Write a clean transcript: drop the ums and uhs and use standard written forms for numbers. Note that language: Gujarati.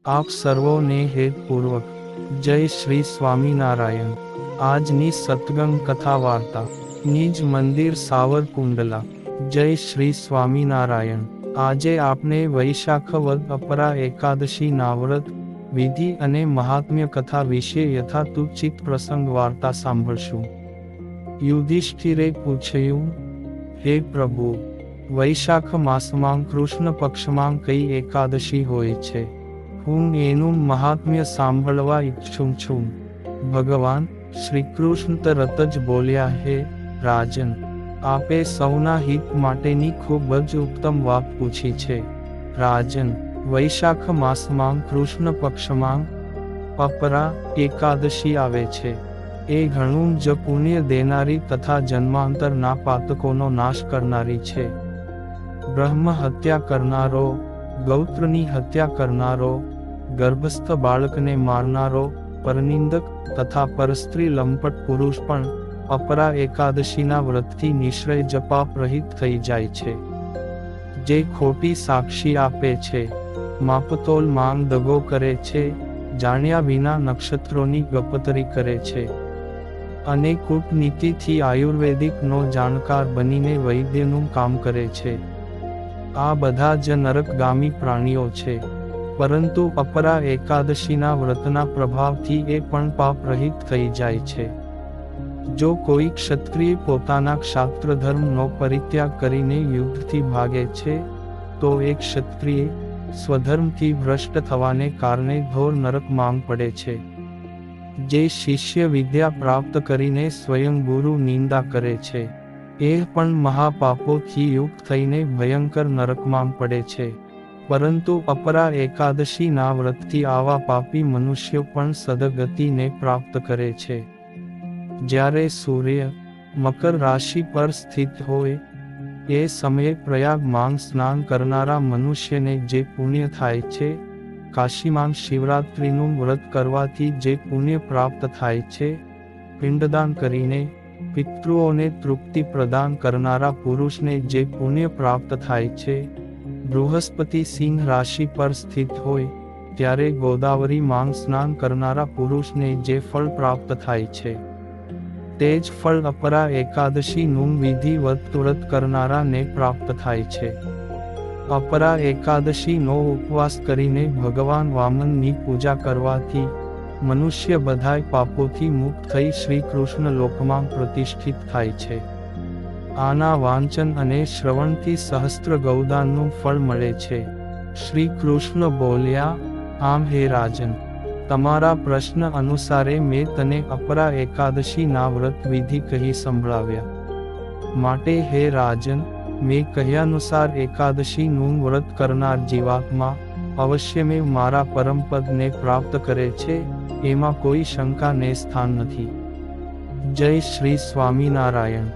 આપ સર્વોને હેતપૂર્વક જય શ્રી સ્વામિનારાયણ। આજની સત્સંગ કથા વાર્તા નિજ મંદિર સાવરકુંડલા। જય શ્રી સ્વામિનારાયણ। આજે આપણે વૈશાખ વદ અપરા એકાદશીના વ્રત વિધિ અને મહાત્મ્ય કથા વિશે યથાતુચિત પ્રસંગ વાર્તા સાંભળશું। યુધિષ્ઠિરે પૂછ્યું, હે પ્રભુ, વૈશાખ માસમાં કૃષ્ણ પક્ષમાં કઈ એકાદશી હોય છે? હું એનું મહાત્મ્ય સાંભળવા ઈચ્છું છું। ભગવાન શ્રીકૃષ્ણ તરત જ બોલ્યા, હે રાજન, આપે સૌના હિત માટેની ખૂબ જ ઉત્તમ વાત પૂછી છે। રાજન, વૈશાખ માસમાં કૃષ્ણ પક્ષમાં અપરા એકાદશી આવે છે। એ ઘણું જ પુણ્ય દેનારી તથા જન્માંતરના પાતકોનો નાશ કરનારી છે। બ્રહ્મ હત્યા કરનારો, ગૌત્રની હત્યા કરનારો, ગર્ભસ્થ બાળકને મારનારો, પરનિંદક તથા પરસ્ત્રી લંપટ પુરુષ પણ અપરા એકાદશીના વ્રતથી નિશ્ચય જ પાપ રહિત થઈ જાય છે। જે ખોટી સાક્ષી આપે છે, માપતોલ માંગ દગો કરે છે, જાણ્યા વિના નક્ષત્રોની ગપતરી કરે છે અને કૂટનીતિથી આયુર્વેદિકનો જાણકાર બનીને વૈદ્યનું કામ કરે છે, આ બધા જ નરકગામી પ્રાણીઓ છે। પરંતુ અપરા એકાદશીના વ્રતના પ્રભાવથી એ પણ પાપ રહિત થઈ જાય છે। જો કોઈ ક્ષત્રિય પોતાના ક્ષાત્રધર્મનો પરિત્યાગ કરીને યુદ્ધથી ભાગે છે, તો એ ક્ષત્રિય સ્વધર્મથી ભ્રષ્ટ થવાને કારણે ઘોર નરકમાં પડે છે। જે શિષ્ય વિદ્યા પ્રાપ્ત કરીને સ્વયં ગુરુ નિંદા કરે છે, એ પણ મહાપાપોથી યુક્ત થઈને ભયંકર નરકમાં પડે છે। પરંતુ અપરા એકાદશીના વ્રતથી આવા પાપી મનુષ્યો પણ સદગતિને પ્રાપ્ત કરે છે। જ્યારે સૂર્ય મકર રાશિ પર સ્થિત હોય, એ સમયે પ્રયાગમાં સ્નાન કરનારા મનુષ્યને જે પુણ્ય થાય છે, કાશીમાં શિવરાત્રિનું વ્રત કરવાથી જે પુણ્ય પ્રાપ્ત થાય છે, પિંડદાન કરીને પિતૃઓને તૃપ્તિ પ્રદાન કરનારા પુરુષને જે પુણ્ય પ્રાપ્ત થાય છે, બૃહસ્પતિ સિંહ રાશિ પર સ્થિત હોય ત્યારે ગોદાવરી માં સ્નાન કરનારા પુરુષને જે ફળ પ્રાપ્ત થાય છે, તે જ ફળ અપરા એકાદશીનું વિધિવત વ્રત કરનારાને પ્રાપ્ત થાય છે। અપરા એકાદશીનો ઉપવાસ કરીને ભગવાન વામનની પૂજા કરવાથી મનુષ્ય બધાય પાપોથી મુક્ત થઈ શ્રી કૃષ્ણ લોકમાં પ્રતિષ્ઠિત થાય છે। આના વાંચન અને શ્રવણથી સહસ્ત્ર ગૌદાનનું ફળ મળે છે। શ્રી કૃષ્ણ બોલ્યા, આમ હે રાજન, તમારા પ્રશ્ન અનુસારે મેં તને અપરા એકાદશીના વ્રત વિધિ કહી સંભળાવ્યા। માટે હે રાજન, મેં કહ્યાનુસાર એકાદશીનું વ્રત કરનાર જીવાત્મા અવશ્યમેવ મારા પરમપદને પ્રાપ્ત કરે છે, એમાં કોઈ શંકાને સ્થાન નથી। જય શ્રી સ્વામિનારાયણ।